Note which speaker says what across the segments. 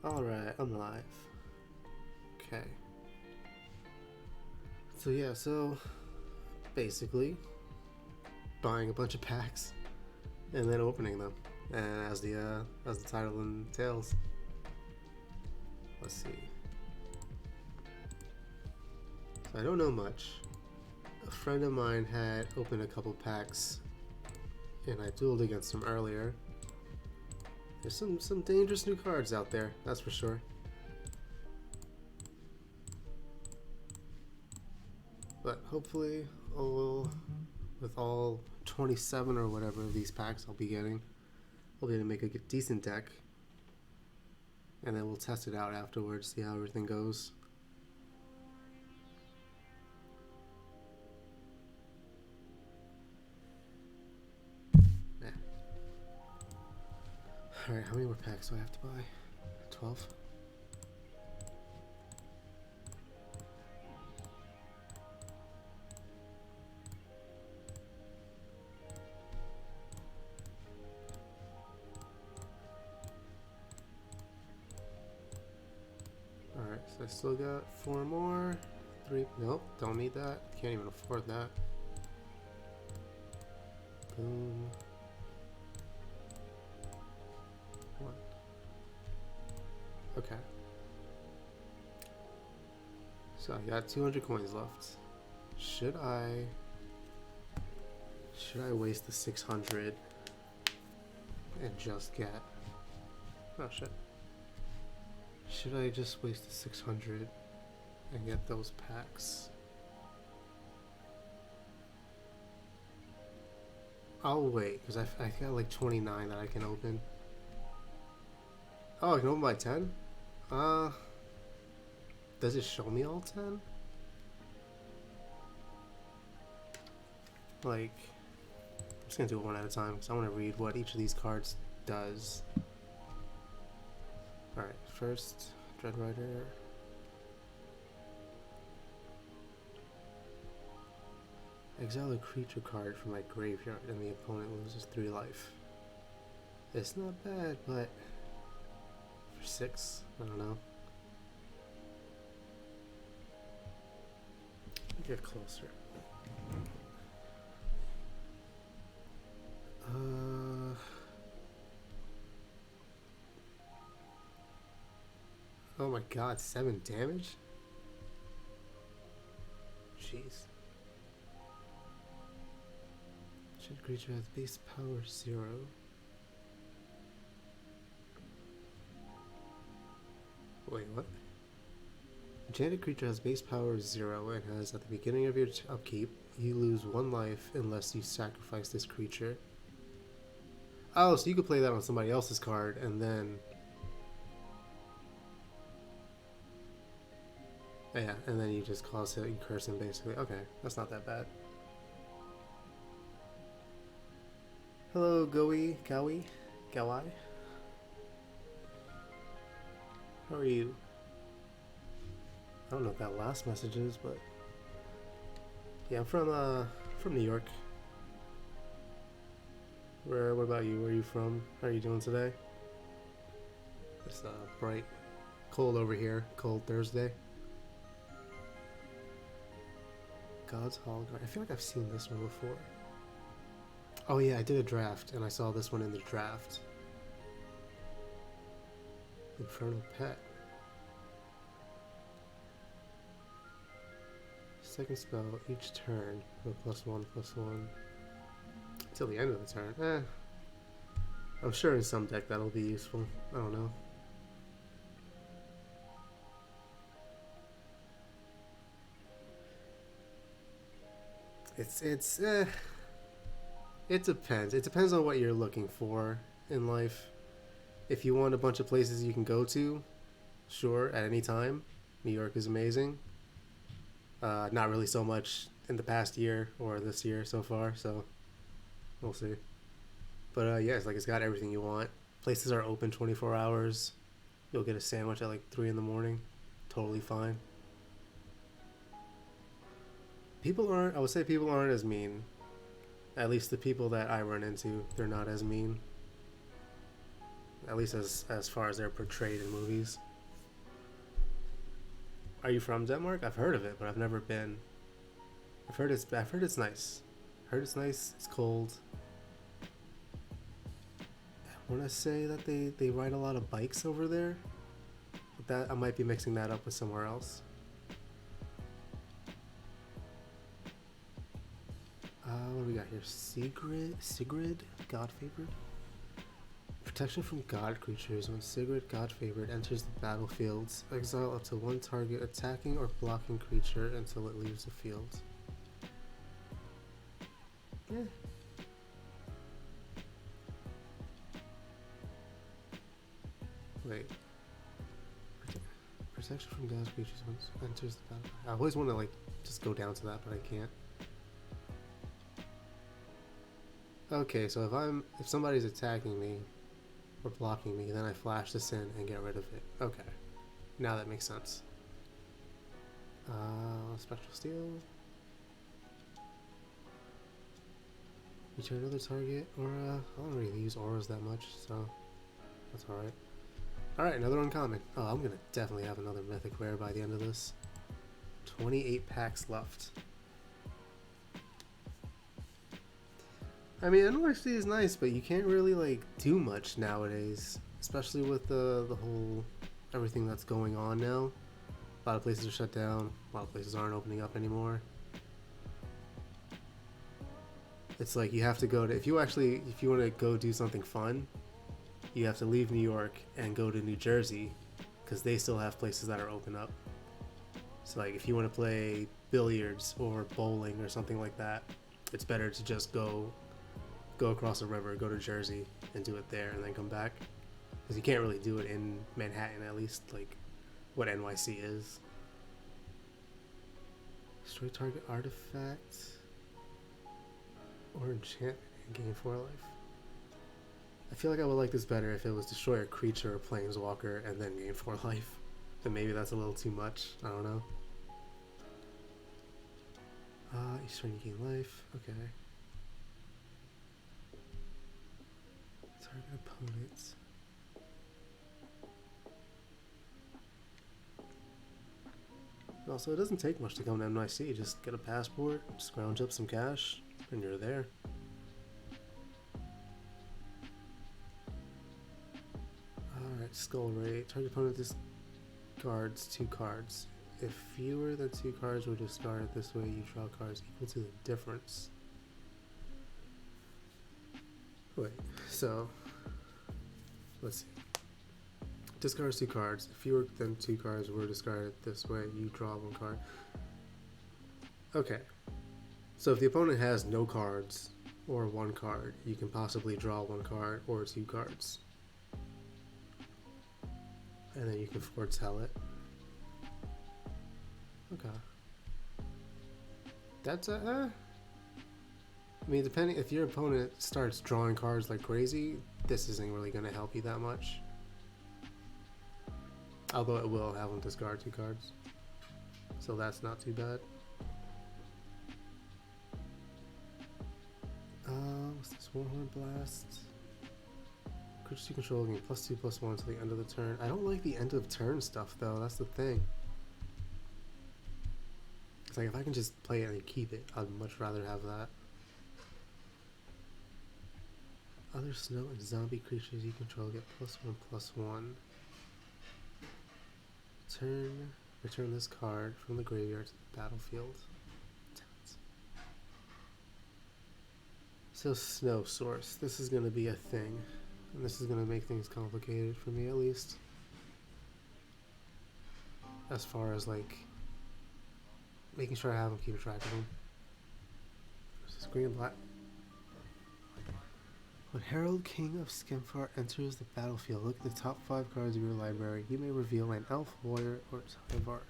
Speaker 1: Alright, I'm live. Okay. So yeah, basically buying a bunch of packs and then opening them. And as the title entails. Let's see. So I don't know much. A friend of mine had opened a couple packs and I dueled against him earlier. There's some dangerous new cards out there, that's for sure. But hopefully, with all 27 or whatever of these packs I'll be getting, I'll be able to make a decent deck. And then we'll test it out afterwards, see how everything goes. Yeah. Alright, how many more packs do I have to buy? 12? Alright, so I still got 4 more. 3. Nope, don't need that. Can't even afford that. Boom. 1. Okay. So I got 200 coins left. Should I waste the 600 and just get... Oh shit. Should I just waste the 600 and get those packs? I'll wait, because I got like 29 that I can open. Oh, I can open by 10? Does it show me all 10? Like, I'm just gonna do it one at a time, because I want to read what each of these cards does. Alright, first, Dread Rider. Exile a creature card from my graveyard and the opponent loses 3 life. It's not bad, but for 6, I don't know. Get closer. Oh my god, 7 damage? Jeez. Enchanted creature has base power 0. Wait, what? Enchanted creature has base power 0 and has at the beginning of your upkeep, you lose 1 life unless you sacrifice this creature. Oh, so you could play that on somebody else's card and then... Yeah, and then you just cause it, you curse him basically. Okay, that's not that bad. Hello, Gowie. How are you? I don't know what that last message is, but... Yeah, I'm from New York. What about you? Where are you from? How are you doing today? It's bright, cold over here. Cold Thursday. God's Hologram. I feel like I've seen this one before. Oh yeah, I did a draft and I saw this one in the draft. Infernal Pet. Second spell each turn with +1/+1 till the end of the turn. I'm sure in some deck that'll be useful. I don't know. It depends. It depends on what you're looking for in life. If you want a bunch of places you can go to, sure, at any time. New York is amazing. Not really so much in the past year or this year so far, so we'll see. But yeah, it's got everything you want. Places are open 24 hours. You'll get a sandwich at like 3 in the morning. Totally fine. I would say people aren't as mean. At least the people that I run into, they're not as mean. at least as far as they're portrayed in movies. Are you from Denmark? I've heard of it, but I've never been. I've heard it's nice. Heard it's nice. It's cold. I want to say that they ride a lot of bikes over there. But that I might be mixing that up with somewhere else. What do we got here? Sigrid, God favored. Protection from God creatures. When Sigrid, God favored, enters the battlefield, exile up to one target attacking or blocking creature until it leaves the field. Yeah. Wait. Protection from God's creatures once enters the battle. I always want to like just go down to that, but I can't. Okay, so if somebody's attacking me or blocking me, then I flash this in and get rid of it. Okay, now that makes sense. Spectral Steel. Return another target aura. I don't really use auras that much, so that's alright. Alright, another uncommon. Oh, I'm gonna definitely have another mythic rare by the end of this. 28 packs left. I mean, NYC is nice, but you can't really like do much nowadays, especially with the whole everything that's going on now. A lot of places are shut down. A lot of places aren't opening up anymore. It's like you have to go to if you want to go do something fun, you have to leave New York and go to New Jersey because they still have places that are open up. So like if you want to play billiards or bowling or something like that, it's better to just go across the river, go to Jersey, and do it there, and then come back. Because you can't really do it in Manhattan, at least, like, what NYC is. Destroy target artifact or enchantment and gain 4 life. I feel like I would like this better if it was destroy a creature or planeswalker and then gain 4 life. But maybe that's a little too much. I don't know. Each turn you gain life. Okay. Target opponents. Also, it doesn't take much to come to NYC. Just get a passport, scrounge up some cash, and you're there. Alright, Skull Ray. Target opponent discards 2 cards. If fewer than 2 cards were discarded this way, you draw cards equal to the difference. Wait, so let's see. Discards 2 cards. If fewer than 2 cards were discarded this way, you draw 1 card. Okay. So if the opponent has no cards or 1 card, you can possibly draw 1 card or 2 cards. And then you can foretell it. Okay. That's I mean, depending if your opponent starts drawing cards like crazy, this isn't really going to help you that much. Although it will have them discard 2 cards. So that's not too bad. What's this? Warhorn Blast. Creatures you control gain +2/+1 to the end of the turn. I don't like the end of turn stuff though, that's the thing. It's like if I can just play it and keep it, I'd much rather have that. Other snow and zombie creatures you control get +1/+1. Return this card from the graveyard to the battlefield. So snow source. This is going to be a thing. And this is going to make things complicated for me at least. As far as like making sure I have them, keep track of them. This is green and black. When Herald King of Skemfar enters the battlefield, look at the top 5 cards of your library. You may reveal an elf, warrior, or Tyvar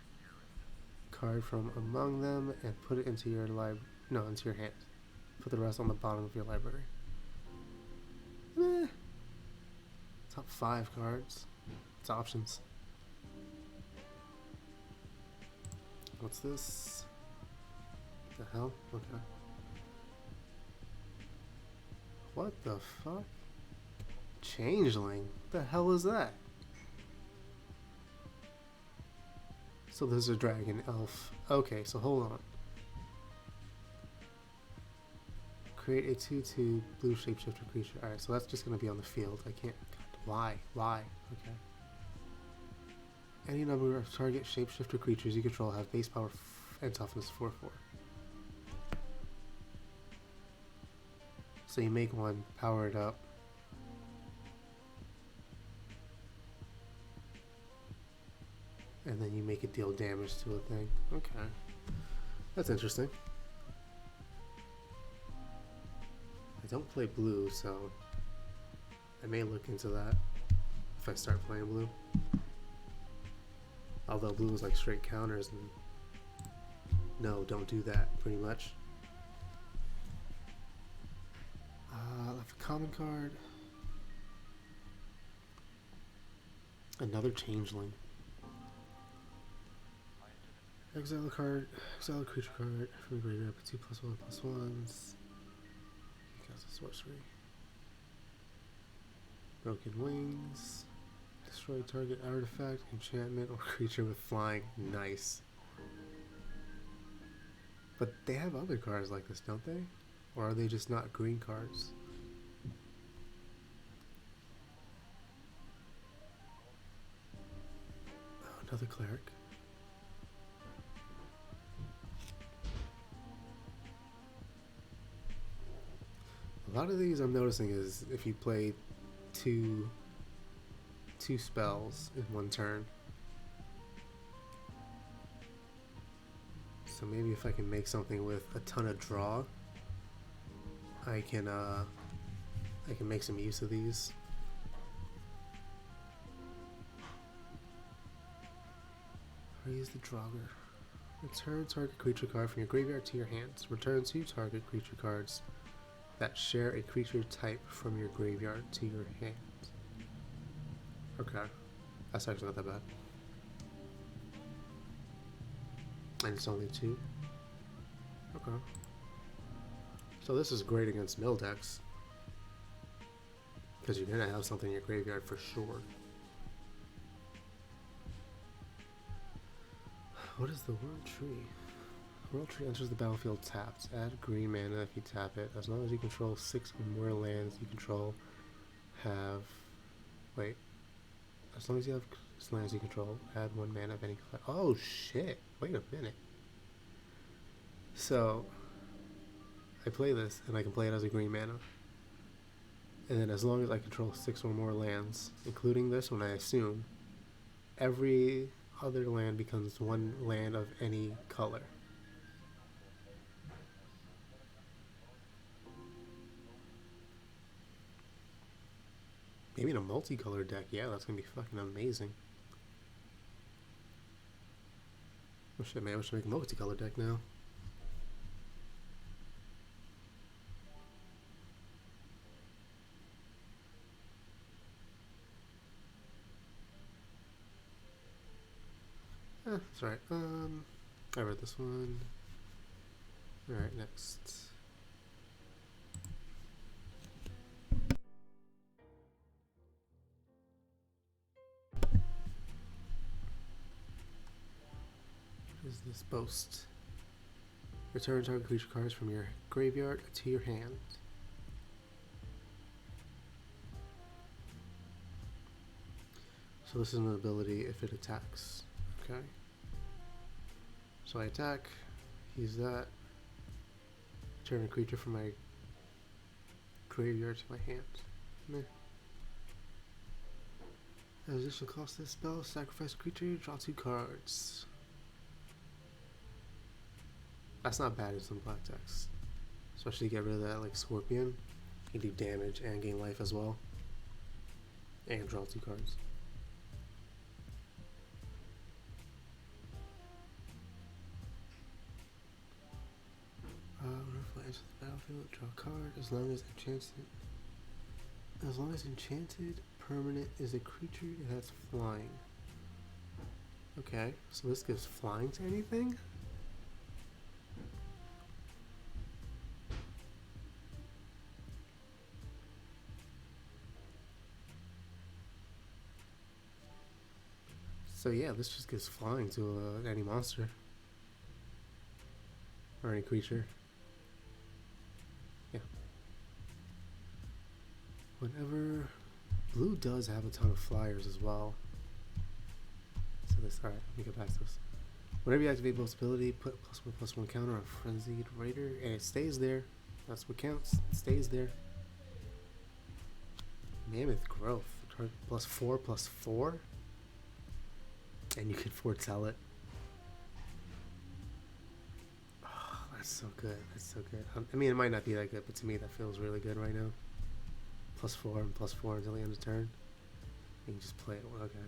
Speaker 1: card from among them and put it into your into your hand. Put the rest on the bottom of your library. Top 5 cards. It's options. What's this? The hell? Okay. What the fuck? Changeling? The hell is that? So this is a dragon elf. Okay, so hold on. Create a 2/2 blue shapeshifter creature. Alright, so that's just going to be on the field. I can't... God, why? Why? Okay. Any number of target shapeshifter creatures you control have base power and toughness 4/4. So you make one, power it up. And then you make it deal damage to a thing. Okay. That's interesting. I don't play blue, so I may look into that if I start playing blue. Although blue is like straight counters, and no, don't do that, pretty much. Left a common card. Another changeling. Exile a card, exile a creature card from the graveyard, put 2+1/+1s. Because of sorcery. Broken Wings. Destroy target artifact, enchantment, or creature with flying. Nice. But they have other cards like this, don't they? Or are they just not green cards? Oh, another cleric. A lot of these I'm noticing is if you play two spells in one turn. So maybe if I can make something with a ton of draw, I can make some use of these. Raise the Draugr. Return target creature card from your graveyard to your hands. Return 2 target creature cards that share a creature type from your graveyard to your hand. Okay. That's actually not that bad. And it's only 2. Okay. So this is great against mill decks. Because you're going to have something in your graveyard for sure. What is the World Tree? World Tree enters the battlefield tapped. Add green mana if you tap it. As long as you control 6 or more lands you control have... Wait. As long as you have lands you control, add 1 mana of any color. Oh shit! Wait a minute. So, I play this, and I can play it as a green mana. And then as long as I control 6 or more lands, including this one I assume, every other land becomes 1 land of any color. Maybe in a multicolor deck, yeah, that's gonna be fucking amazing. Oh shit, man, I should make a multicolor deck now. That's right. I read this one. Alright, next. What is this boast? Return target creature cards from your graveyard to your hand. So this is an ability if it attacks. Okay. So I attack, use that, turn a creature from my graveyard to my hand. Meh. As this will cost this spell, sacrifice a creature, draw 2 cards. That's not bad in some black decks. Especially get rid of that like Scorpion. You can do damage and gain life as well. And draw 2 cards. Whenever I enter the battlefield, draw a card. As long as enchanted permanent is a creature it has flying. Okay, so this gives flying to anything? So yeah, this just gives flying to any monster or any creature. Yeah. Whenever blue does have a ton of flyers as well. So this, all right, let me go back to this. Whenever you activate Bolt's ability, put +1/+1 counter on Frenzied Raider, and it stays there. That's what counts. It stays there. Mammoth Growth, +4/+4, and you can foretell it. Oh, that's so good. That's so good. I mean, it might not be that good, but to me, that feels really good right now. +4 and +4 until the end of turn. You can just play it. Okay.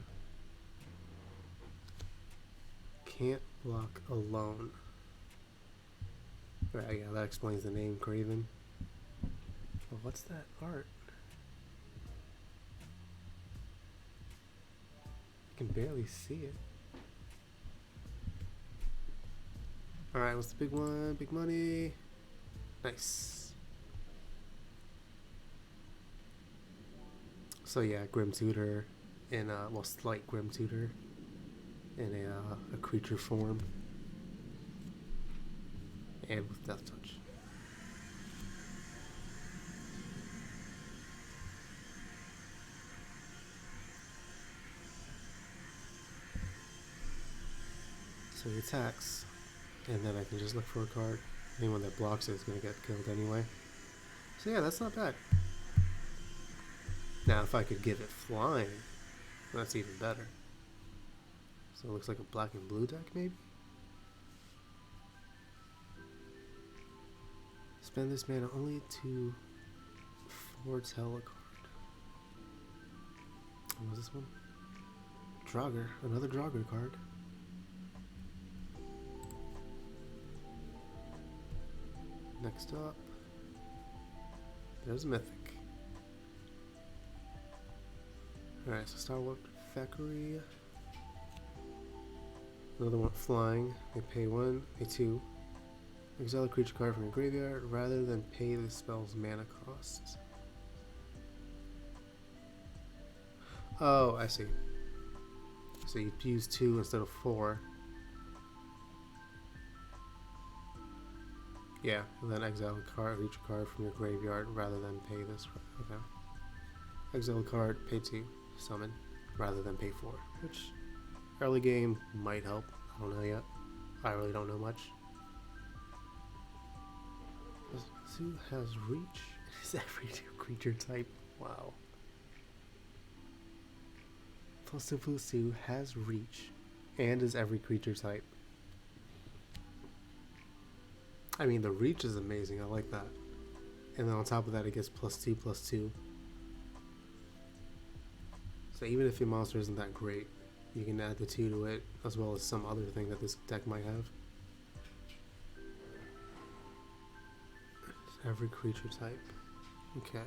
Speaker 1: Can't block alone. Right, yeah, that explains the name, Craven. Well, what's that art? I can barely see it. Alright, what's the big one? Big money. Nice. So yeah, Grim Tutor in well, Slight Grim Tutor in a creature form. And with Death Touch. So he attacks, and then I can just look for a card. Anyone that blocks it is going to get killed anyway. So yeah, that's not bad. Now if I could give it flying, that's even better. So it looks like a black and blue deck maybe? Spend this mana only to foretell a card. What was this one? Draugr, another Draugr card. Next up, there's Mythic. Alright, so Starwarp Factory. Another one flying. They pay 1, pay 2. Exile a creature card from your graveyard rather than pay the spell's mana cost. Oh, I see. So you use 2 instead of 4. Yeah, and then exile a creature card from your graveyard rather than pay this. Okay. Exile a card, pay 2, summon, rather than pay 4. Which, early game, might help. I don't know yet. I really don't know much. Zoo has reach. Is every creature type? Wow. +2/+2 has reach, and is every creature type. I mean, the reach is amazing. I like that. And then on top of that, it gets +2/+2. So even if your monster isn't that great, you can add the 2 to it, as well as some other thing that this deck might have. Every creature type. Okay.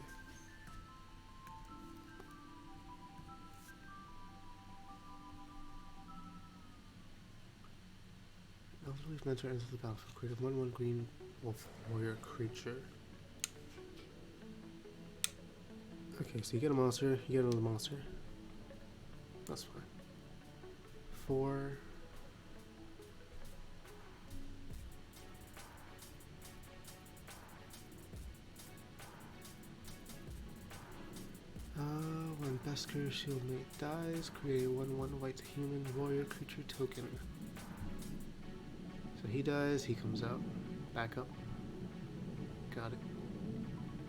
Speaker 1: Elderly Mentor enters the battlefield. Create a 1/1 green wolf warrior creature. Okay, so you get a monster, you get another monster. That's fine. 4. When Beskar Shieldmate dies, create a 1/1 white human warrior creature token. So he dies, he comes out. Back up. Got it.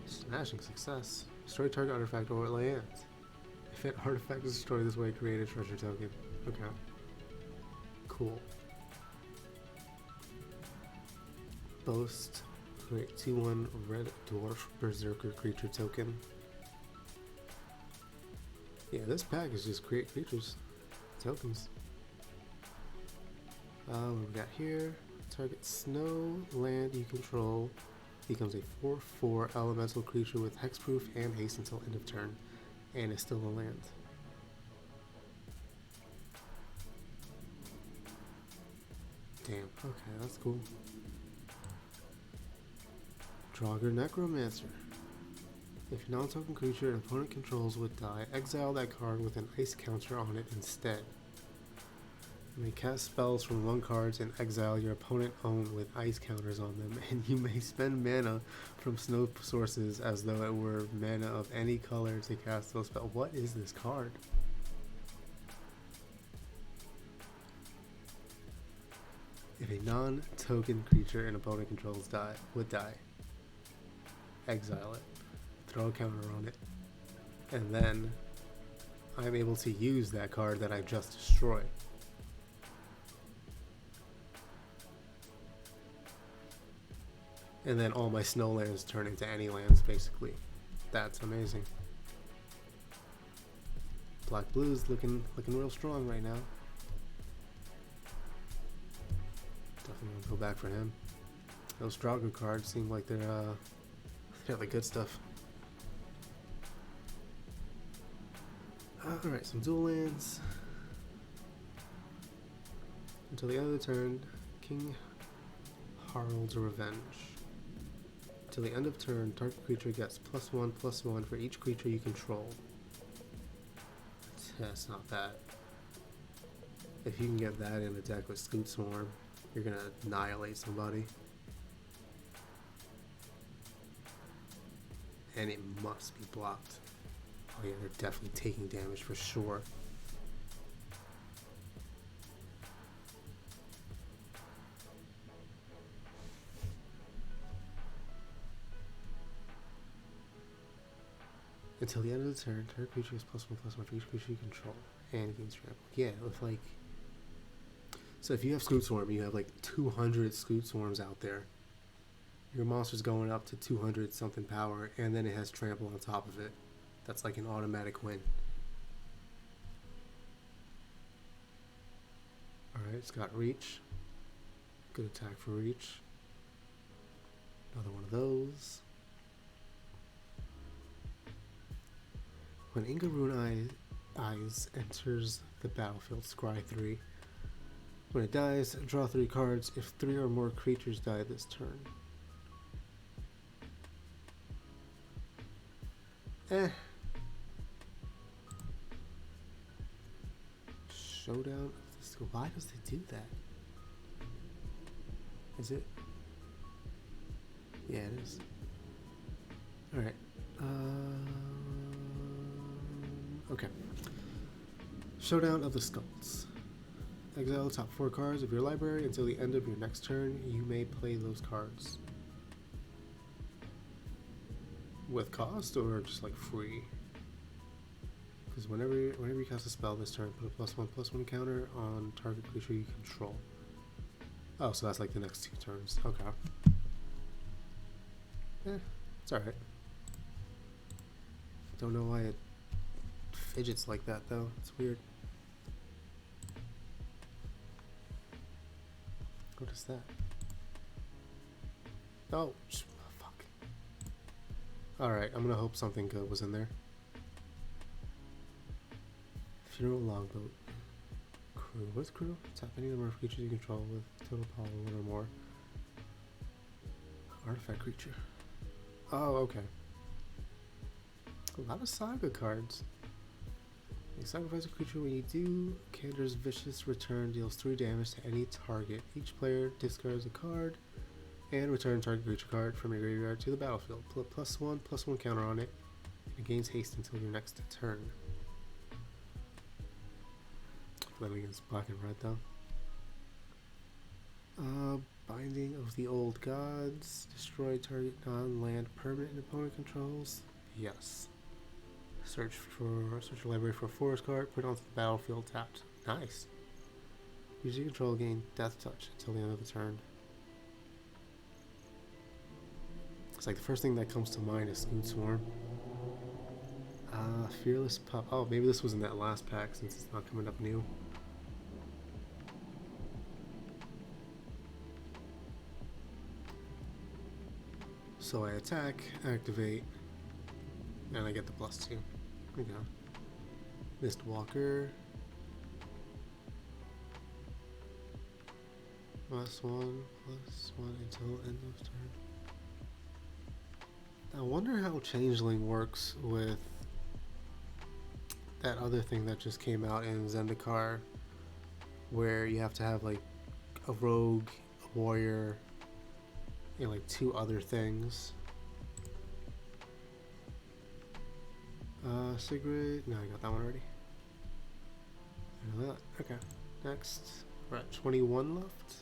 Speaker 1: Smashing success. Destroy target artifact or land. If an artifact is destroyed this way, create a treasure token. Okay. Cool. Boast. Create 2/1 red dwarf berserker creature token. Yeah, this pack is just create creatures. Tokens. What we got here? Target snow land you control becomes a 4/4 elemental creature with hexproof and haste until end of turn, and is still a land. Damn, okay, that's cool. Draugr Necromancer. If a non-token creature an opponent controls would die, exile that card with an ice counter on it instead. You may cast spells from one card and exile your opponent own with ice counters on them, and you may spend mana from snow sources as though it were mana of any color to cast those spells. What is this card? If a non-token creature an opponent controls would die, exile it, throw a counter on it, and then I'm able to use that card that I just destroyed. And then all my snow lands turn into any lands, basically. That's amazing. Black Blue's looking real strong right now. Definitely gonna go back for him. Those Drago cards seem like they're the good stuff. Alright, some dual lands. Until the end of the turn, King Harald's Revenge. Till the end of turn, target creature gets +1/+1 for each creature you control. That's not bad. If you can get that in a deck with Scoot Swarm, you're gonna annihilate somebody. And it must be blocked. Oh yeah, they're definitely taking damage for sure. Until the end of the turn, target creature is +1/+1 for each creature you control and gains trample. Yeah, with like... So if you have Scoot Swarm, you have like 200 Scoot Swarms out there. Your monster's going up to 200 something power, and then it has trample on top of it. That's like an automatic win. Alright, it's got reach. Good attack for reach. Another one of those. When Ingarune Eyes enters the battlefield, scry 3. When it dies, draw 3 cards if 3 or more creatures die this turn. Showdown of the Skull. Why does it do that? Is it? Yeah, it is. Alright. Okay. Showdown of the Skulls. Exile the top 4 cards of your library until the end of your next turn. You may play those cards. With cost or just like free? Because whenever you cast a spell this turn, put a +1/+1 counter on target creature you control. Oh, so that's like the next 2 turns. Okay. It's alright. Don't know why it fidgets like that though. It's weird. What is that? Oh, fuck. Alright, I'm gonna hope something good was in there. Funeral Longboat. Crew. What's crew? Tap any number of creatures you control with total power 1 or more. Artifact creature. Oh, okay. A lot of saga cards. You sacrifice a creature when you do. Kander's Vicious Return deals 3 damage to any target. Each player discards a card and return target creature card from your graveyard to the battlefield. Put +1/+1 counter on it. It gains haste until your next turn. Playing against black and red though. Binding of the Old Gods. Destroy target non-land permanent and opponent controls. Yes. Search your library for a forest card. Put it onto the battlefield tapped. Nice. Use your control, gain Death Touch until the end of the turn. It's like the first thing that comes to mind is Scoot Swarm. Fearless Pup. Oh, maybe this was in that last pack since it's not coming up new. So I attack, activate, and I get the +2. There we go. Mist Walker. +1/+1 until end of turn. I wonder how Changeling works with that other thing that just came out in Zendikar. where you have to have like a rogue, a warrior, and like 2 other things. Sigrid. No, I got that one already. I know that. Okay. Next, we're at 21 left,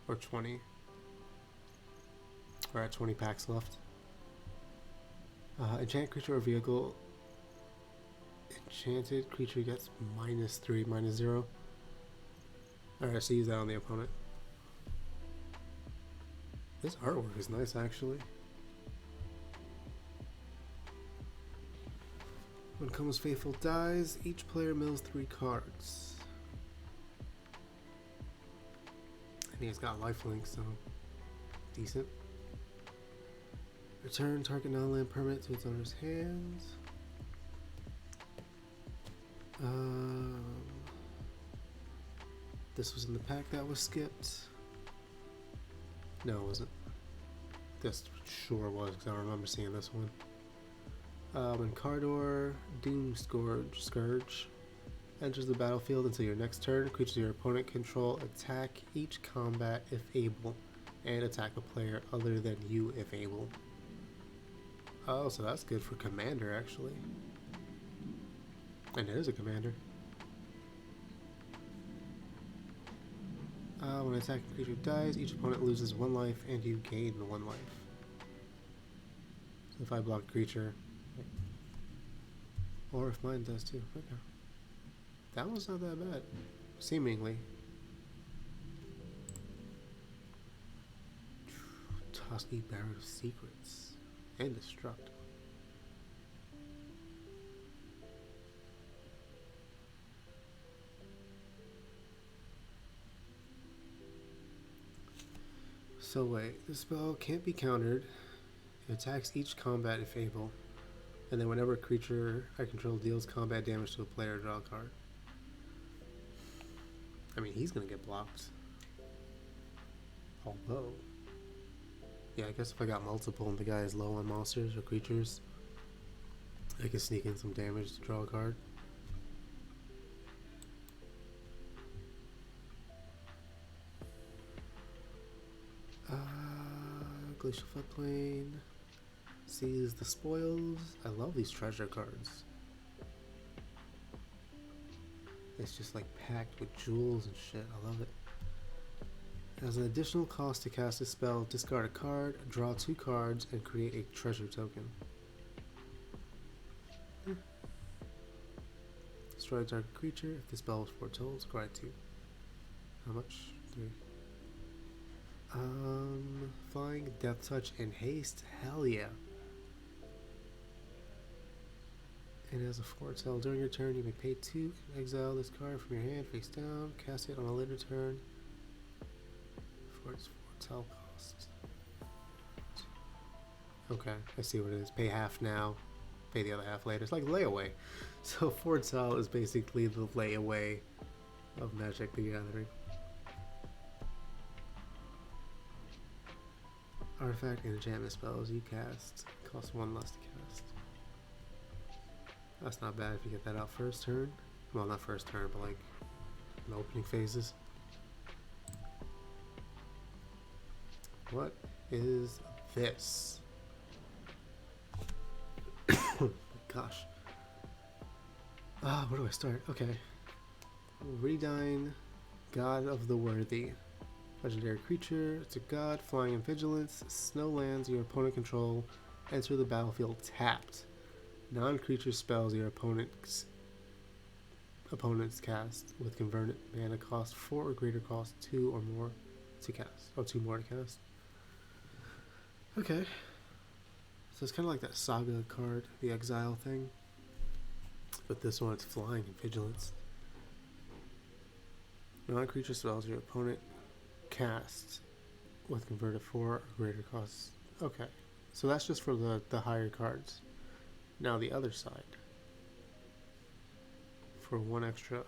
Speaker 1: or 20. We're at 20 packs left. Enchant creature or vehicle. Enchanted creature gets -3, -0. Alright, so use that on the opponent. This artwork is nice, actually. When Comes Faithful dies, each player mills 3 cards. And he's got lifelink, so decent. Return target non-land permanent to its owner's hands. This was in the pack that was skipped. No, it wasn't. This sure was, because I remember seeing this one. When Cardor Doom Scourge enters the battlefield until your next turn, creatures your opponent control attack each combat if able, and attack a player other than you if able. Oh, so that's good for commander, actually. And it is a commander. When an attacking creature dies, each opponent loses 1 life and you gain 1 life. So if I block a creature, or if mine does too. Okay. That one's not that bad, seemingly. Toski, Barret of Secrets, and Destruct. So wait, this spell can't be countered. It attacks each combat if able. And then whenever a creature I control deals combat damage to a player, draw a card. I mean, he's gonna get blocked. Although, yeah, I guess if I got multiple and the guy is low on monsters or creatures, I can sneak in some damage to draw a card. Glacial Floodplain. Seize the Spoils. I love these treasure cards. It's just like packed with jewels and shit. I love it. As an additional cost to cast a spell, discard a card, draw 2 cards, and create a treasure token. Destroy a target creature. If the spell is foretold, scry 2. How much? 3. Flying, Death Touch, and Haste. Hell yeah. And as a foretell, during your turn, you may pay 2 and exile this card from your hand face down. Cast it on a later turn for its foretell cost. Okay, I see what it is. Pay half now, pay the other half later. It's like layaway. So foretell is basically the layaway of Magic the Gathering. Artifact and enchantment spells you cast cost 1 less to cast. That's not bad if you get that out first turn. Well, not first turn, but like in the opening phases. What is this? Oh my gosh. Where do I start? Okay. Redyne, God of the Worthy. Legendary creature. It's a god, flying in vigilance. Snow lands your opponent control. Enter the battlefield tapped. Non-creature spells your opponents cast with converted mana cost 4 or greater cost 2 or more to cast. Oh, 2 more to cast. Okay. So it's kind of like that Saga card, the Exile thing. But this one, it's flying and vigilance. Non-creature spells your opponent cast with converted 4 or greater costs. Okay. So that's just for the higher cards. Now the other side. For 1 extra.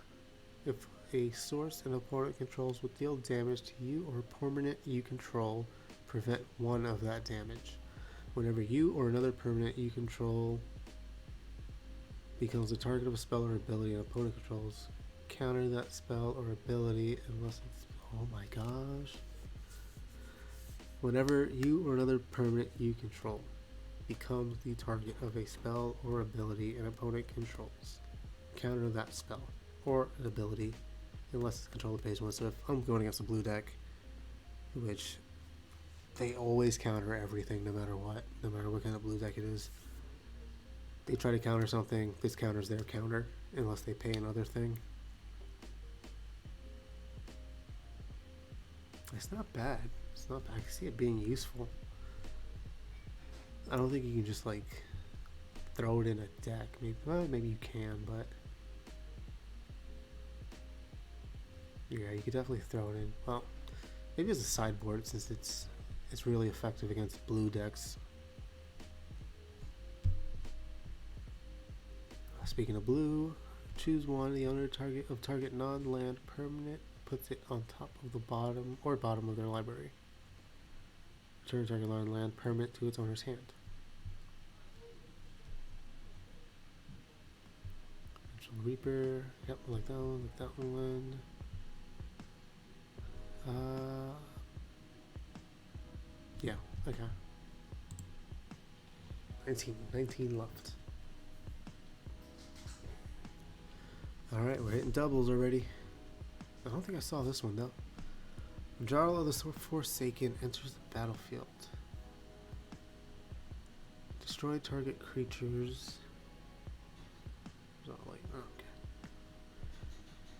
Speaker 1: If a source an opponent controls will deal damage to you or a permanent you control, prevent 1 of that damage. Whenever you or another permanent you control becomes the target of a spell or ability an opponent controls, Counter that spell or ability unless it's... Oh my gosh. Whenever you or another permanent you control becomes the target of a spell or ability an opponent controls, counter that spell or an ability unless it's controlled phase 1. So if I'm going against a blue deck, which they always counter everything no matter what kind of blue deck it is. They try to counter something, this counters their counter unless they pay another thing. It's not bad. It's not bad. I can see it being useful. I don't think you can just like throw it in a deck. Maybe you can, but yeah, you could definitely throw it in. Well, maybe as a sideboard since it's really effective against blue decks. Speaking of blue, choose one. The owner of target non-land permanent puts it on top of the bottom of their library. Return target non-land permanent to its owner's hand. Reaper, yep, like that one. Yeah, okay. 19 left. Alright, we're hitting doubles already. I don't think I saw this one though. Jarl of the Forsaken enters the battlefield. Destroy target creatures.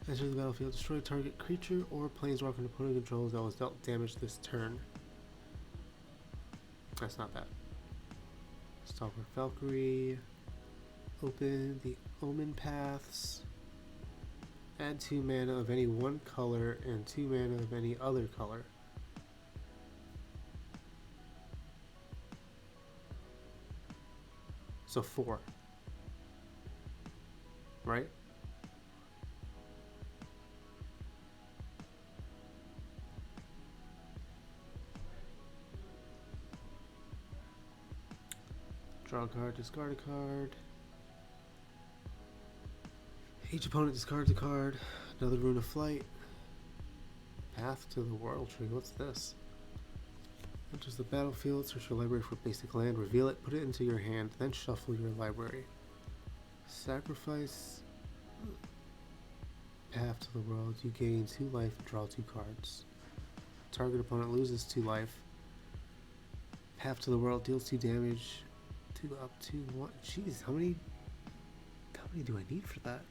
Speaker 1: Enter the battlefield, destroy target creature or planeswalker an opponent controls that was dealt damage this turn. That's not bad. Stalker Valkyrie. Open the Omen Paths. Add 2 mana of any one color and 2 mana of any other color. So 4. Right? Draw a card, discard a card. Each opponent discards a card. Another Rune of Flight. Path to the World Tree. What's this? Enters the battlefield. Search your library for basic land. Reveal it. Put it into your hand. Then shuffle your library. Sacrifice. Path to the World. You gain 2 life. Draw 2 cards. Target opponent loses 2 life. Path to the World deals 2 damage. 2 up 2 1. Jeez, how many do I need for that?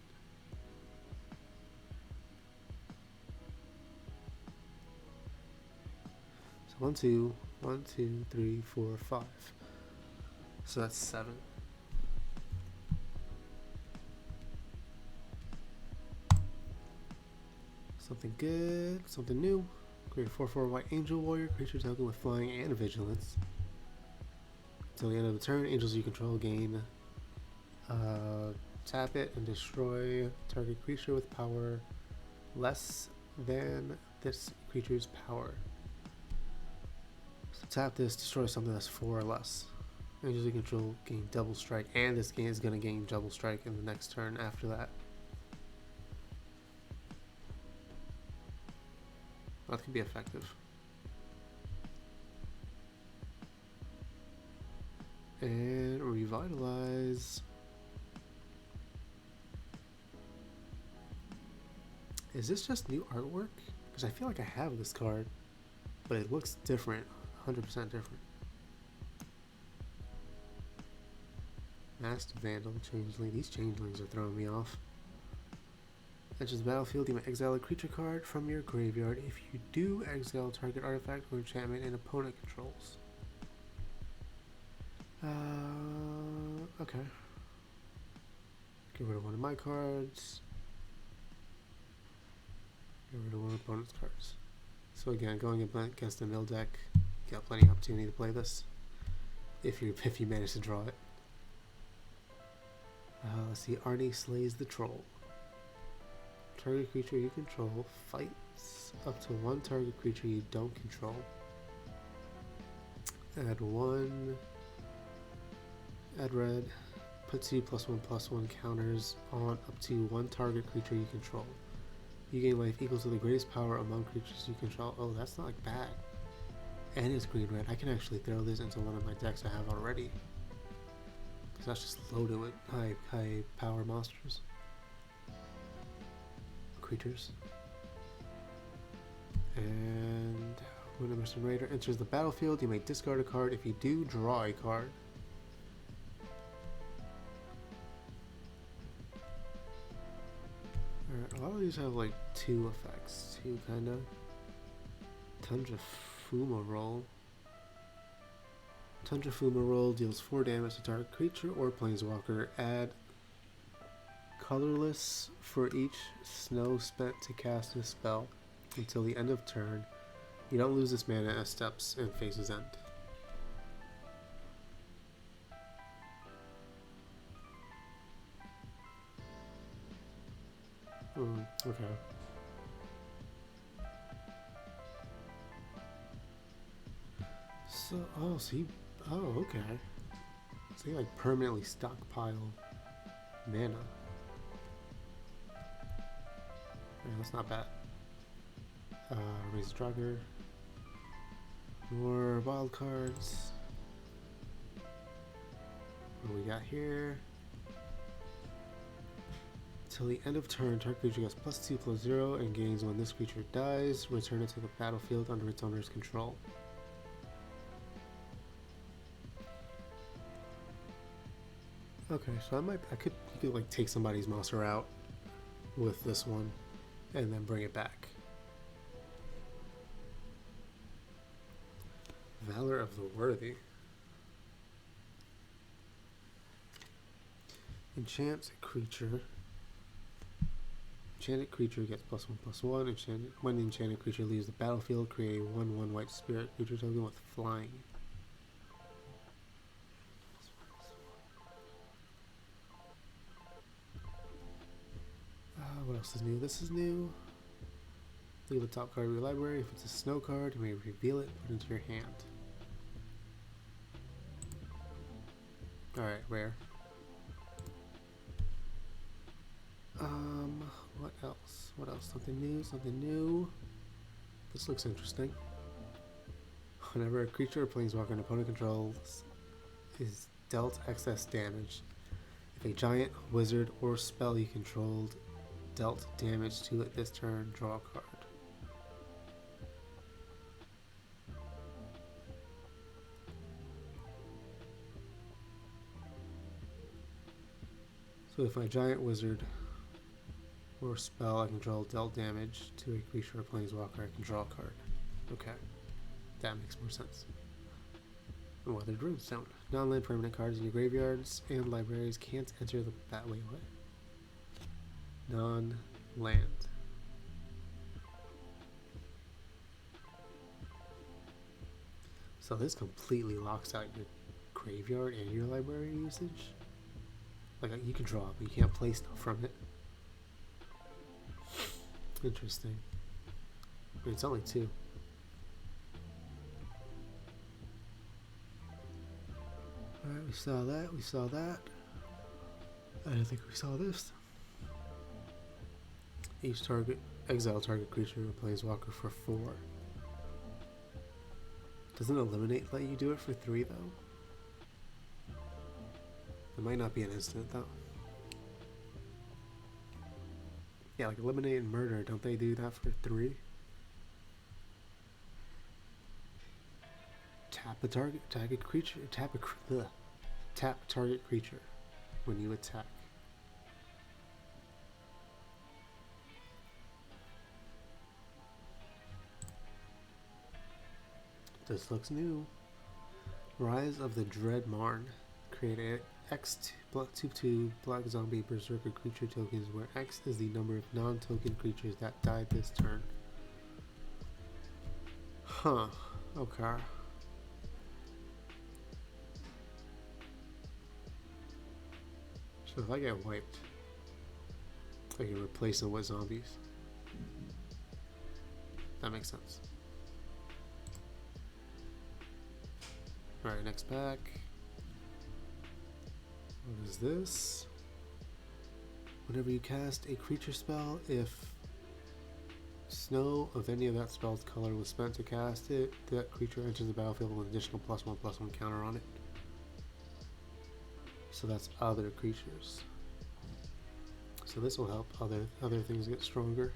Speaker 1: So 1 2 1 2 3 4 5. So that's 7. Something good, something new. Create a 4/4 white angel warrior creature token with flying and vigilance. Until the end of the turn, angels you control gain. Tap it and destroy target creature with power less than this creature's power. So tap this, destroy something that's 4 or less. Angels you control gain double strike, and this game is going to gain double strike in the next turn after that. That could be effective. And revitalize. Is this just new artwork? Because I feel like I have this card, but it looks different, 100% different. Masked Vandal, Changeling. These Changelings are throwing me off. Enters the battlefield, you may exile a creature card from your graveyard. If you do, exile target artifact or enchantment an opponent controls. Okay. Get rid of one of my cards. Get rid of one of opponent's cards. So again, going against a mill deck, you got plenty of opportunity to play this. If you manage to draw it. Let's see, Arnie slays the troll. Target creature you control fights up to 1 target creature you don't control. Add 1. Add red. Put 2 +1/+1 counters on up to 1 target creature you control. You gain life equal to the greatest power among creatures you control. Oh, that's not like bad. And it's green-red. I can actually throw this into one of my decks I have already. Because that's just loaded with high power monsters. Creatures. And when a Mercenary Raider enters the battlefield, you may discard a card. If you do, draw a card. Alright, a lot of these have like 2 effects, too, kinda. Tundra Fumarole. Tundra Fumarole deals 4 damage to target creature or planeswalker. Add colorless for each snow spent to cast a spell until the end of turn. You don't lose this mana as steps and phases end. Okay. So, okay. So you like permanently stockpile mana. Yeah, that's not bad. Raise Drugger. More wild cards. What do we got here? Till the end of turn, target creature gets +2/+0 and gains when this creature dies. Return it to the battlefield under its owner's control. Okay, so you could like take somebody's monster out with this one and then bring it back. Valor of the Worthy. Enchant a creature. Enchanted creature gets +1/+1. When the enchanted creature leaves the battlefield, create a 1/1 white spirit creature token with flying. What else is new? This is new. Leave the top card of your library. If it's a snow card, you may reveal it, put it into your hand. Alright, rare. What else? What else? Something new, something new. This looks interesting. Whenever a creature or planeswalker an opponent controls is dealt excess damage, if a giant, wizard, or spell you controlled dealt damage to it this turn, draw a card. So if my giant, wizard, or spell I control dealt damage to a creature or planeswalker, I can draw a card. Okay, that makes more sense. Weathered Runestone. Non-land permanent cards in your graveyards and libraries can't enter the Batway away. Non-land. So this completely locks out your graveyard and your library usage. Like, you can draw, but you can't play stuff from it. Interesting. I mean, it's only 2. Alright, we saw that, we saw that. I don't think we saw this. Each target, exile target creature or planeswalker for 4. Doesn't eliminate let you do it for 3 though? It might not be an instant though. Yeah, like eliminate and murder, don't they do that for 3? Tap a target creature, tap target creature when you attack. This looks new. Rise of the Dread Marn. Create a X2/2 black zombie berserker creature tokens where X is the number of non-token creatures that died this turn. Huh. Okay. So if I get wiped, I can replace them with zombies. That makes sense. Alright, next pack. What is this? Whenever you cast a creature spell, if snow of any of that spell's color was spent to cast it, that creature enters the battlefield with an additional +1/+1 counter on it. So that's other creatures. So this will help other things get stronger.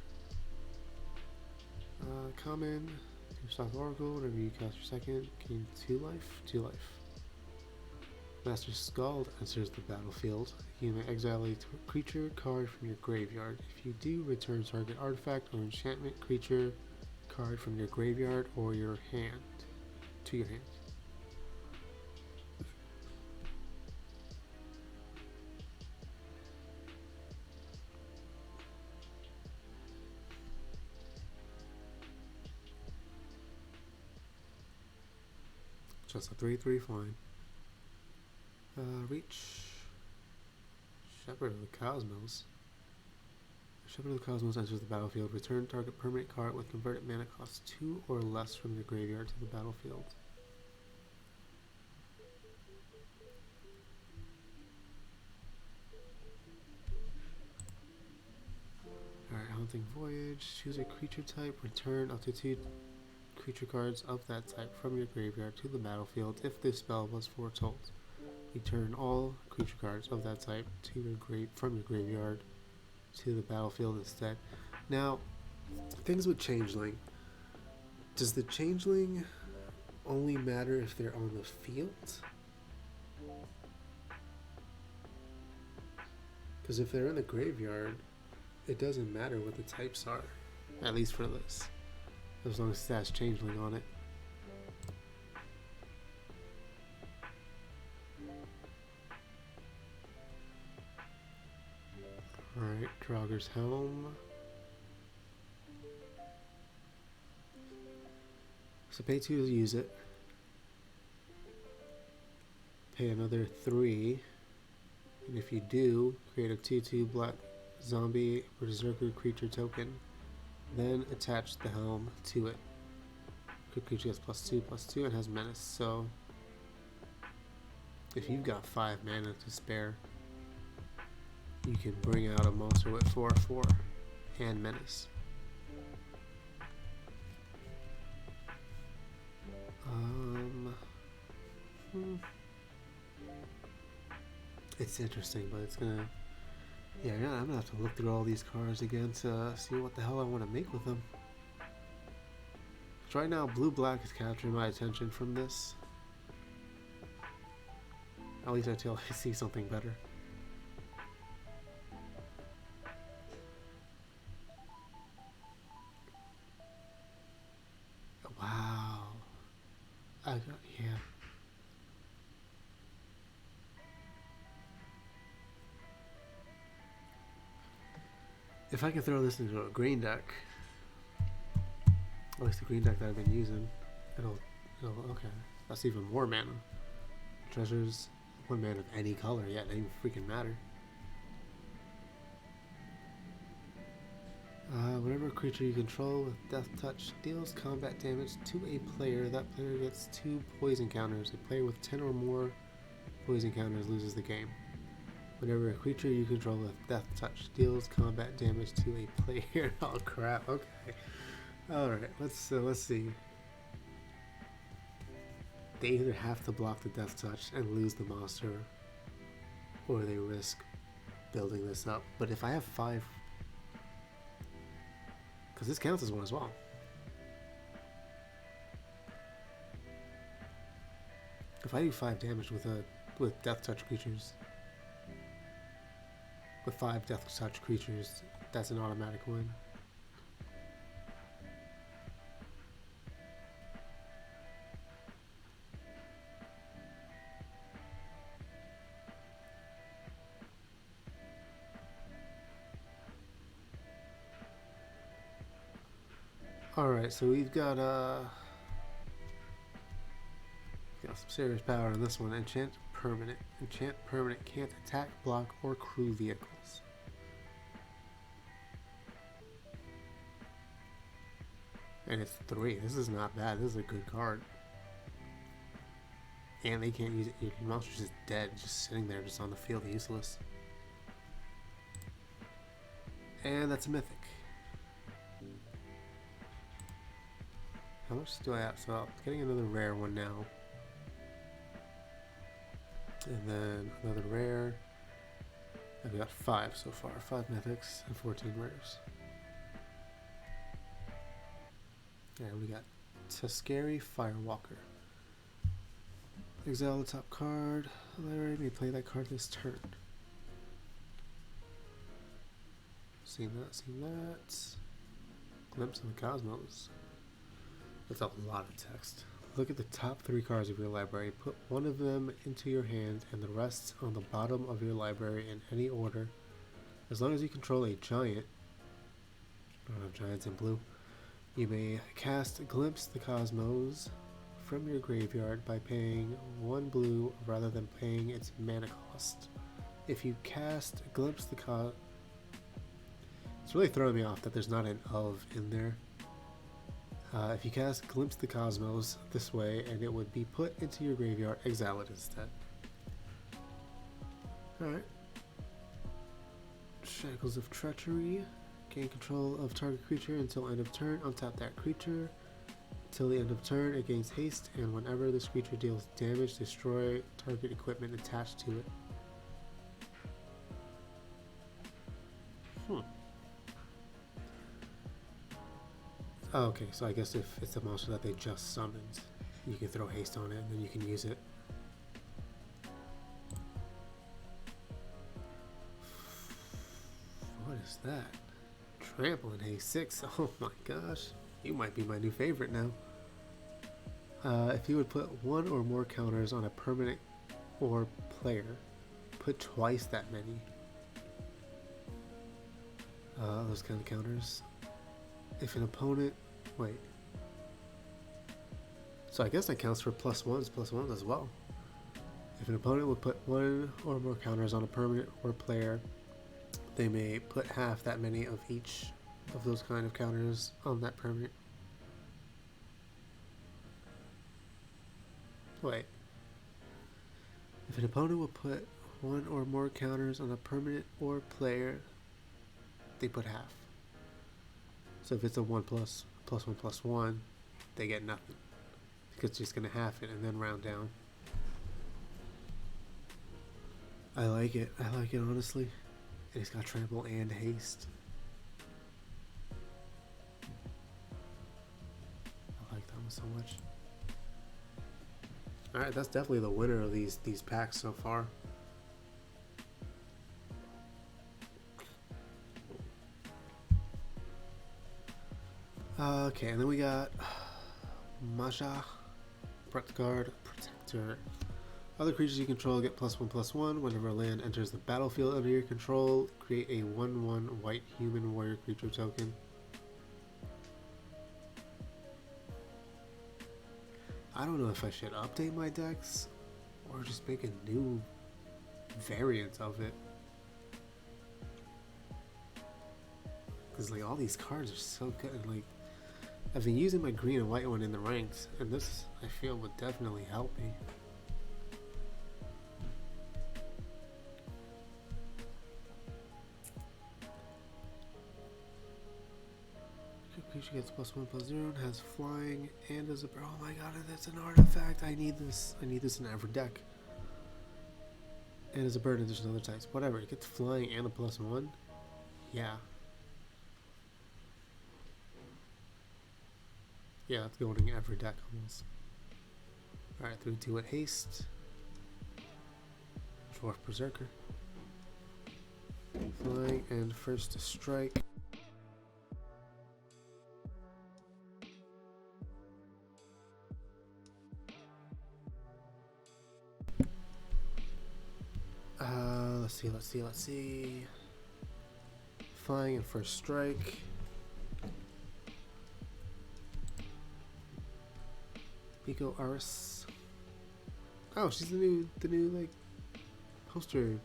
Speaker 1: Common, 2 Oracle, whenever you cast your second, gain 2 life, 2 life. Master Scald enters the battlefield. You may exile a creature card from your graveyard. If you do, return target artifact or enchantment creature card from your graveyard or your hand to your hand. Just a 3/3 flying. Reach. Shepherd of the Cosmos. Shepherd of the Cosmos enters the battlefield. Return target permanent card with converted mana cost 2 or less from your graveyard to the battlefield. Alright, Haunting Voyage. Choose a creature type. Return up to 2 creature cards of that type from your graveyard to the battlefield if this spell was foretold. Return all creature cards of that type to your from your graveyard to the battlefield instead. Now, things with Changeling. Does the Changeling only matter if they're on the field? Because if they're in the graveyard, it doesn't matter what the types are. At least for this. As long as it has Changeling on it. Alright, Draugr's Helm. So pay 2 to use it. Pay another 3. And if you do, create a 2/2 black zombie berserker creature token. Then attach the helm to it. Creature gets +2/+2 and has menace. So if you've got 5 mana to spare, you can bring out a monster with 4/4 and menace. It's interesting, but it's gonna. Yeah, I'm gonna have to look through all these cards again to see what the hell I want to make with them. So right now, blue-black is capturing my attention from this. At least until I see something better. Wow. Yeah. If I can throw this into a green deck, at least the green deck that I've been using, it'll okay. That's even more mana. Treasures 1 mana of any color, yeah, it doesn't even freaking matter. Whenever a creature you control with Death Touch deals combat damage to a player, that player gets 2 poison counters. A player with 10 or more poison counters loses the game. Whenever a creature you control with Death Touch deals combat damage to a player. Oh crap! Okay. All right. Let's see. They either have to block the Death Touch and lose the monster, or they risk building this up. But if I have 5, because this counts as one as well. If I do 5 damage with Death Touch creatures. With 5 Death Touch creatures, that's an automatic win. Alright, so we've got some serious power in this one. Enchant permanent. Enchant permanent can't attack, block, or crew vehicles. And it's 3. This is not bad. This is a good card. And they can't use it. Your monster's just dead, just sitting there, just on the field, useless. And that's a mythic. How much do I have? So I'm getting another rare one now. And then another rare. I've got 5 so far. 5 mythics and 14 rares. Alright, we got Tuskeri Firewalker. Exile the top card. Larry may play that card this turn. Seen that, seen that. Glimpse of the Cosmos. That's a lot of text. Look at the top 3 cards of your library. Put one of them into your hand and the rest on the bottom of your library in any order. As long as you control a giant, I don't have giants in blue, you may cast Glimpse the Cosmos from your graveyard by paying 1 blue rather than paying its mana cost. If you cast Glimpse the Cosmos, it's really throwing me off that there's not an of in there. If you cast Glimpse the Cosmos this way, and it would be put into your graveyard, exile it instead. Alright. Shackles of Treachery. Gain control of target creature until end of turn. Untap that creature. Until the end of turn, it gains haste, and whenever this creature deals damage, destroy target equipment attached to it. Oh, okay, so I guess if it's a monster that they just summoned, you can throw haste on it and then you can use it. What is that? Trample and haste 6. Oh my gosh. You might be my new favorite now. If you would put 1 or more counters on a permanent or player, put twice that many. Those kind of counters. If an opponent, wait. So I guess that counts for +1s as well. If an opponent would put 1 or more counters on a permanent or player, they may put half that many of each of those kind of counters on that permanent. Wait. If an opponent will put 1 or more counters on a permanent or player, they put half. So if it's a 1+1+1, they get nothing. Because it's just going to half it and then round down. I like it honestly. And it's got trample and haste. I like that one so much. Alright, that's definitely the winner of these packs so far. Okay, and then we got Masha, Guard, Protector. Other creatures you control get +1/+1. Whenever a land enters the battlefield under your control, create a 1/1 white human warrior creature token. I don't know if I should update my decks or just make a new variant of it. Because like all these cards are so good. And, like, I've been using my green and white one in the ranks, and this I feel would definitely help me. Creature gets +1/+0 and has flying and as a oh my god, that's an artifact. I need this in every deck. And as a bird, there's other types. Whatever, it gets flying and a +1. Yeah. Yeah, it's going in every deck almost. Alright, 3/2 at haste. Dwarf Berserker. Flying and first strike. Let's see. Flying and first strike. Pico Aris. Oh, she's the new like poster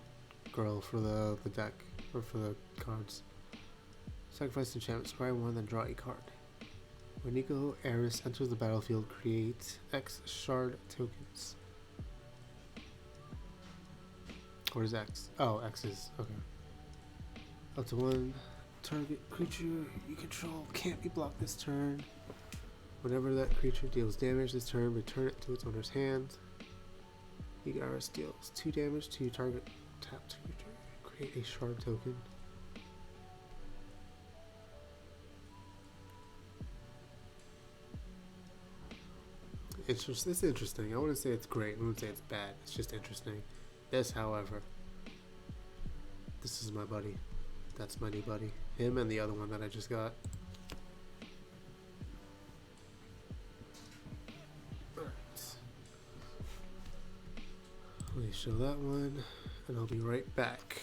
Speaker 1: girl for the deck or for the cards. Sacrifice enchantment, scry 1, then draw a card. When Nico Aris enters the battlefield, create X shard tokens. What is X? Oh, X is okay. Up to 1 target creature you control can't be blocked this turn. Whenever that creature deals damage this turn, return it to its owner's hand. Igaris deals 2 damage to target tapped creature. Create a shard token. It's interesting. I wouldn't say it's great. I wouldn't say it's bad. It's just interesting. This, however, this is my buddy. That's my new buddy. Him and the other one that I just got. Alright. Let me show that one, and I'll be right back.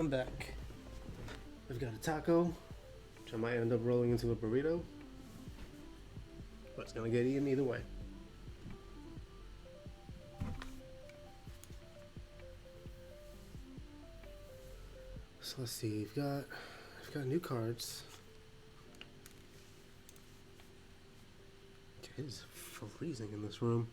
Speaker 1: I'm back. I've got a taco, which I might end up rolling into a burrito, but it's gonna get eaten either way. So let's see, I've got new cards. It is freezing in this room.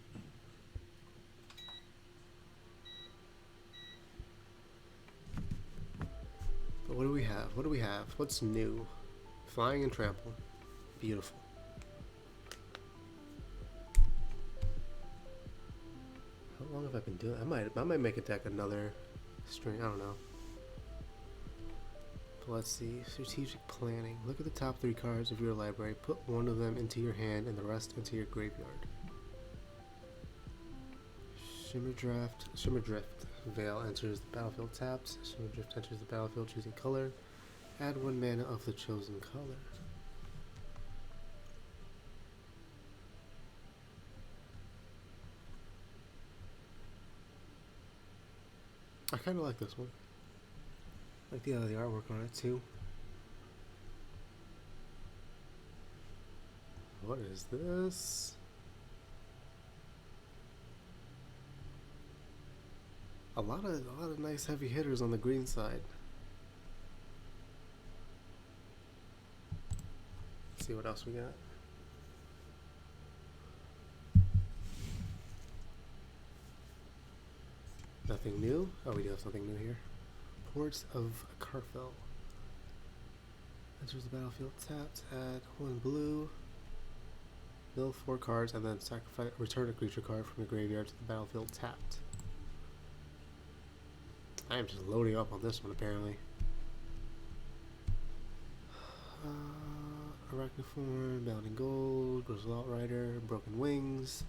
Speaker 1: But what do we have? What do we have? What's new? Flying and trample. Beautiful. How long have I been doing? I might make a deck another string. I don't know. But let's see. Strategic planning. Look at the top 3 cards of your library. Put one of them into your hand and the rest into your graveyard. Shimmer Drift. Veil enters the battlefield tapped. Shimmer Drift enters the battlefield choosing color. Add 1 mana of the chosen color. I kind of like this one. I like the artwork on it too. What is this? A lot of nice heavy hitters on the green side. Let's see what else we got. Nothing new. Oh, we do have something new here. Ports of Carfell. Enters the battlefield tapped. Add 1 blue. Mill 4 cards and then sacrifice. Return a creature card from the graveyard to the battlefield tapped. I am just loading up on this one apparently. Arachniform, Bounding Gold, Grizzle Outrider, Broken Wings.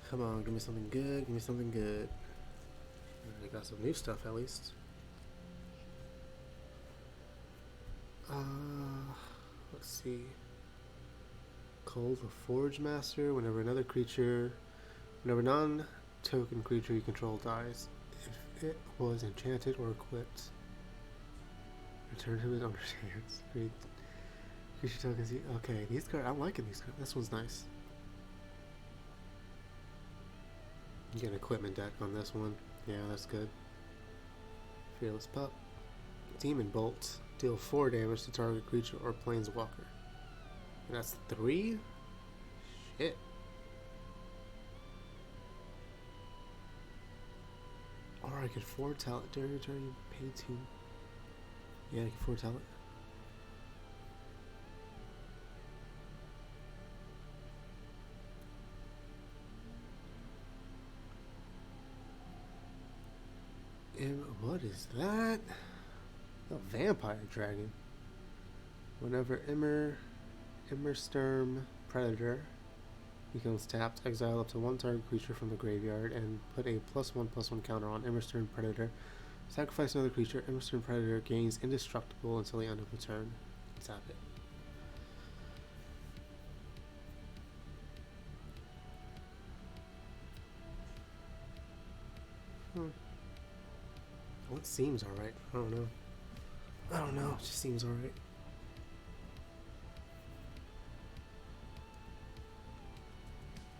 Speaker 1: Come on, give me something good, give me something good. I got some new stuff at least. Let's see. Cold the Forge Master. Whenever whenever non-token creature you control dies, if it was enchanted or equipped, return to its owner's hands. Great. Creature tokens. Okay, these cards. I'm liking these cards. This one's nice. You get an equipment deck on this one. Yeah, that's good. Fearless Pup. Demon Bolt. Deal 4 damage to target creature or planeswalker. And that's 3? Shit. Or I could foretell it during your turn you pay 2. Yeah, I can foretell it. And what is that? A vampire dragon. Whenever Immersturm Predator becomes tapped, exile up to 1 target creature from the graveyard and put a +1/+1 counter on Immersturm Predator. Sacrifice another creature. Immersturm Predator gains indestructible until the end of the turn. Tap it. Well, it seems alright. I don't know. It just seems alright.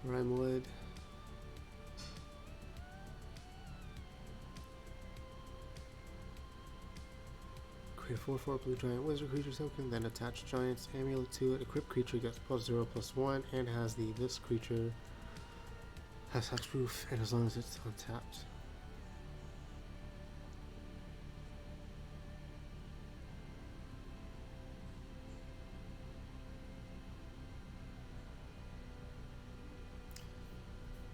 Speaker 1: Rimewood. Create a 4/4 blue giant wizard creature token, then attach giant's amulet to it. Equipped creature gets +0/+1 and has this creature has hexproof, and as long as it's untapped.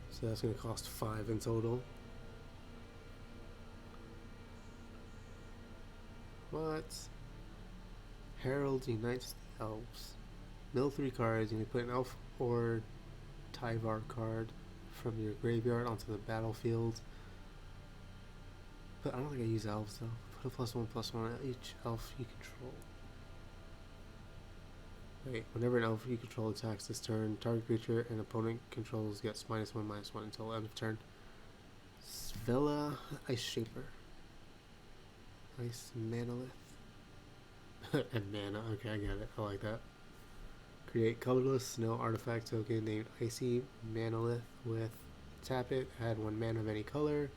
Speaker 1: So that's going to cost 5 in total. What? Herald unites the elves. Mill 3 cards. You can put an elf or Tyvar card from your graveyard onto the battlefield. But I don't think I use elves though. Put a +1/+1 on each elf you control. Wait, whenever an elf you control attacks this turn, target creature and opponent controls gets -1/-1 until end of turn. Svella Ice Shaper. Ice Manolith. And mana, okay, I get it. I like that. Create colorless snow artifact token named Icy Manolith with tap it, add 1 mana of any color.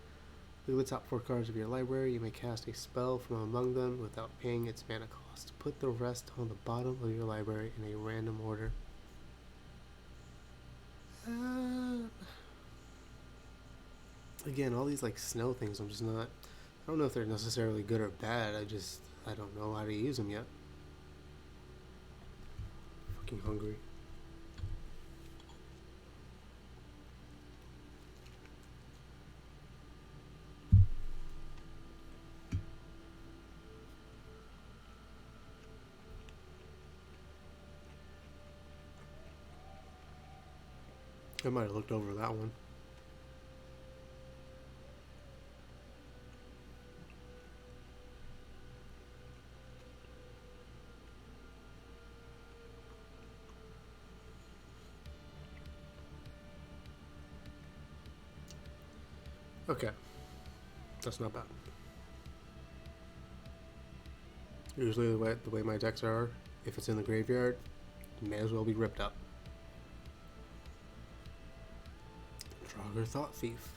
Speaker 1: Look at the top 4 cards of your library. You may cast a spell from among them without paying its mana cost. Put the rest on the bottom of your library in a random order. Again, all these like snow things, I'm just not. I don't know if they're necessarily good or bad. I don't know how to use them yet. Fucking hungry. I might have looked over that one. Okay. That's not bad. Usually the way my decks are, if it's in the graveyard, it may as well be ripped up. Draugr Thought Thief.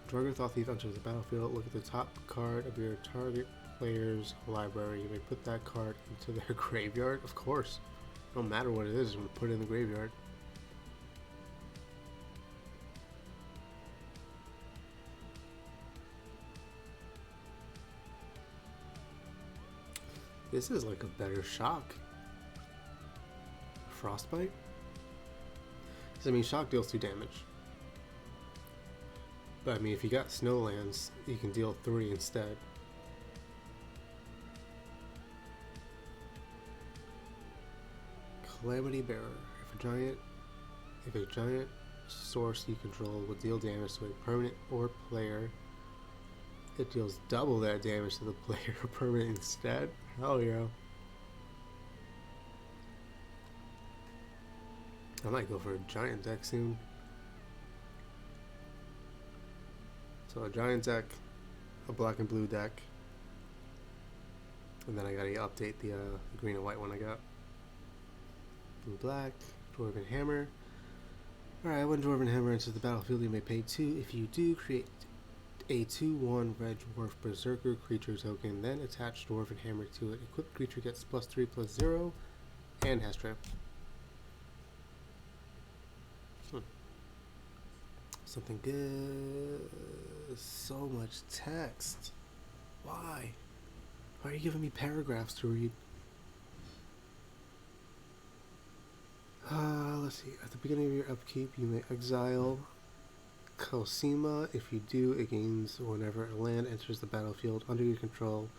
Speaker 1: Draugr Thought Thief enters the battlefield. Look at the top card of your target player's library. You may put that card into their graveyard. Of course. No matter what it is, I'm going to put it in the graveyard. This is like a better shock. Frostbite? I mean, shock deals 2 damage. But I mean, if you got snowlands, you can deal 3 instead. Calamity Bearer. If a giant source you control will deal damage to a permanent or player, it deals double that damage to the player or permanent instead. Hell yeah. I might go for a giant deck soon. So a giant deck, a black and blue deck, and then I gotta update the green and white one I got. Blue black, Dwarven Hammer. Alright, when Dwarven Hammer enters the battlefield, you may pay 2. If you do, create a 2/1 red dwarf berserker creature token, then attach Dwarven Hammer to it. Equipped creature gets +3/+0 and has trample. Something good. So much text. Why? Why are you giving me paragraphs to read? Let's see. At the beginning of your upkeep, you may exile Cosima. If you do, it gains whenever a land enters the battlefield under your control.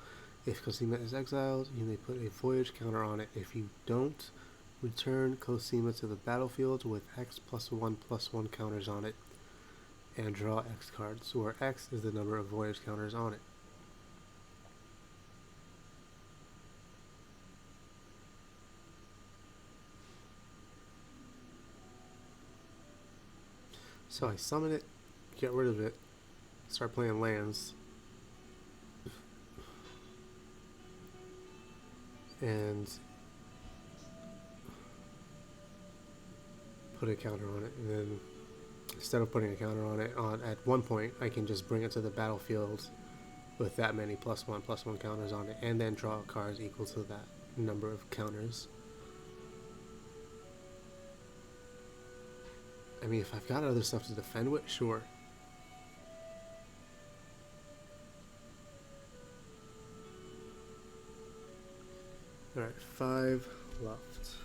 Speaker 1: If Cosima is exiled, you may put a voyage counter on it. If you don't, return Cosima to the battlefield with X +1/+1 counters on it, and draw X cards, where X is the number of voyage counters on it. So I summon it, get rid of it, start playing lands, and put a counter on it, and then instead of putting a counter on it at one point, I can just bring it to the battlefield with that many +1/+1 counters on it, and then draw cards equal to that number of counters. I mean, if I've got other stuff to defend with, sure. Alright, 5 left.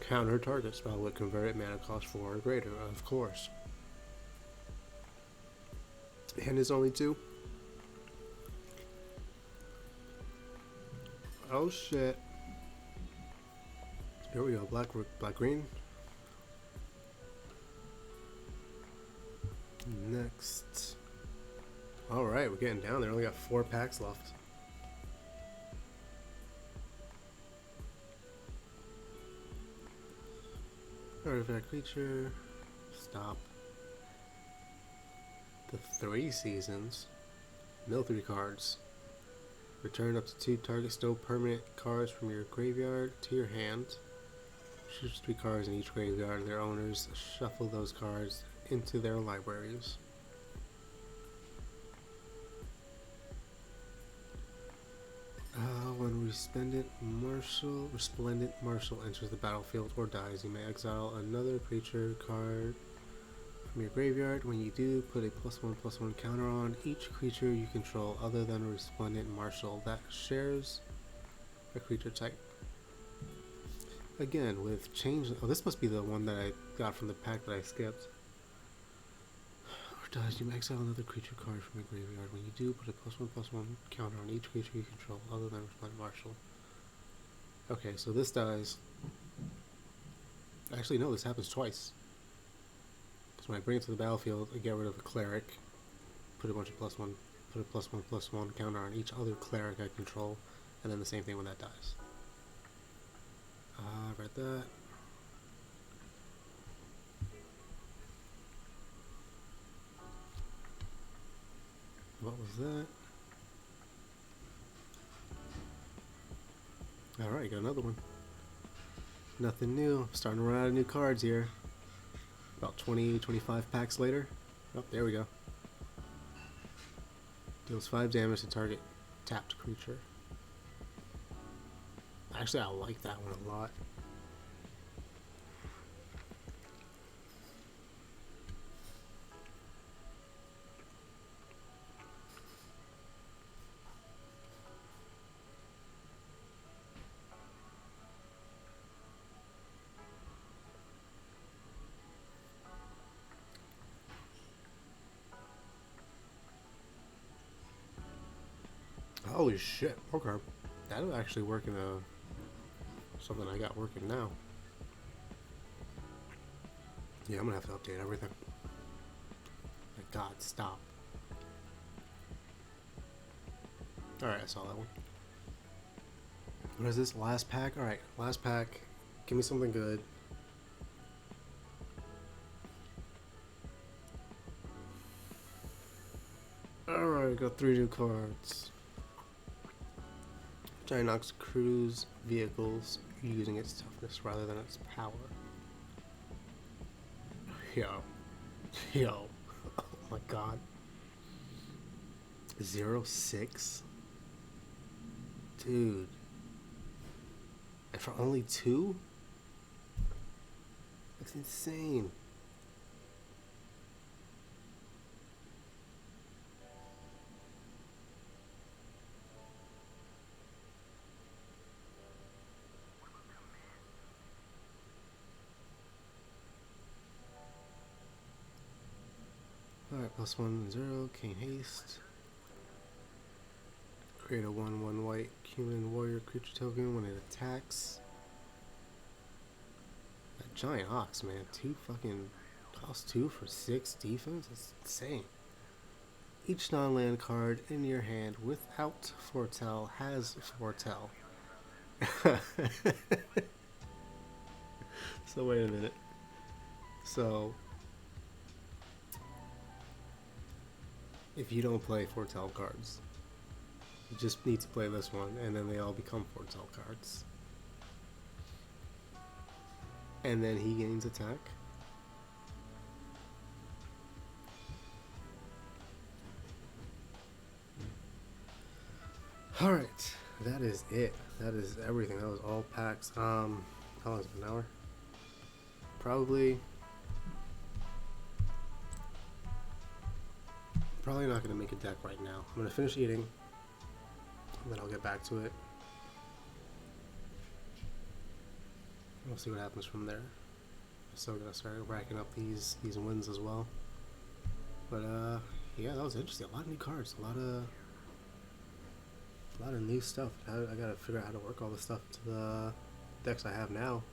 Speaker 1: Counter target spell would convert it mana cost 4 or greater, of course. And it's only 2. Oh shit. Here we go, black green. Next. Alright, we're getting down there. Only got 4 packs left. Artifact creature. Stop. The 3 seasons. Mill 3 cards. Return up to 2 target no permanent cards from your graveyard to your hand. Choose 3 cards in each graveyard of their owners. Shuffle those cards into their libraries. When Resplendent Marshal enters the battlefield or dies, you may exile another creature card from your graveyard. When you do, put a +1/+1 counter on each creature you control other than a Resplendent Marshal that shares a creature type. Again, with change... Oh, this must be the one that I got from the pack that I skipped. Or dies, you may exile another creature card from your graveyard. When you do, put a +1/+1 counter on each creature you control other than Resplendent Marshal. Okay, so this dies. Actually, no, this happens twice. Because when I bring it to the battlefield, I get rid of a cleric, put a +1/+1 counter on each other cleric I control, and then the same thing when that dies. Read that. What was that? Alright, got another one. Nothing new. Starting to run out of new cards here. About 20-25 packs later. Oh, there we go. Deals 5 damage to target tapped creature. Actually, I like that one a lot. Holy shit. Okay. That'll actually work in something I got working now. Yeah, I'm gonna have to update everything. My god, stop. Alright, I saw that one. What is this? Last pack? Alright, last pack. Give me something good. Alright, got 3 new cards. Gynox cruise vehicles using its toughness rather than its power. Yo. Oh my god. 0-6? Dude. And for only 2? That's insane. Alright, +1/0, Cane Haste. Create a 1/1 white human warrior creature token when it attacks. That giant ox, man. Cost 2 for 6 defense? That's insane. Each non-land card in your hand without Foretell has Foretell. So wait a minute. So if you don't play Foretell cards, you just need to play this one, and then they all become Foretell cards. And then he gains attack. Alright, that is it. That is everything. That was all packs. How long is it? An hour? Probably not going to make a deck right now. I'm going to finish eating, and then I'll get back to it. We'll see what happens from there. I'm still going to start racking up these wins as well. But yeah, that was interesting. A lot of new cards. A lot of new stuff. I got to figure out how to work all this stuff to the decks I have now.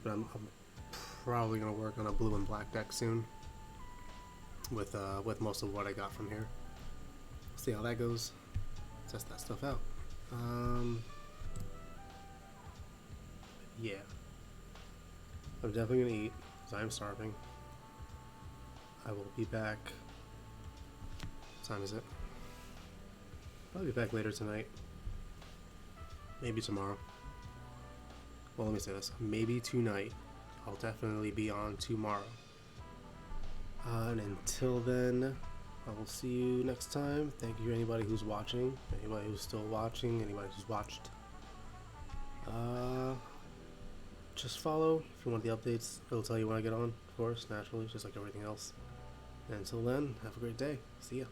Speaker 1: But I'm probably gonna work on a blue and black deck soon. With most of what I got from here. See how that goes. Test that stuff out. Yeah. I'm definitely gonna eat because I'm starving. I will be back. What time is it? I'll be back later tonight. Maybe tomorrow. Well, let me say this. Maybe tonight. I'll definitely be on tomorrow. And until then, I will see you next time. Thank you to anybody who's watching, anybody who's still watching, anybody who's watched. Just follow if you want the updates. It'll tell you when I get on, of course, naturally, just like everything else. And until then, have a great day. See ya.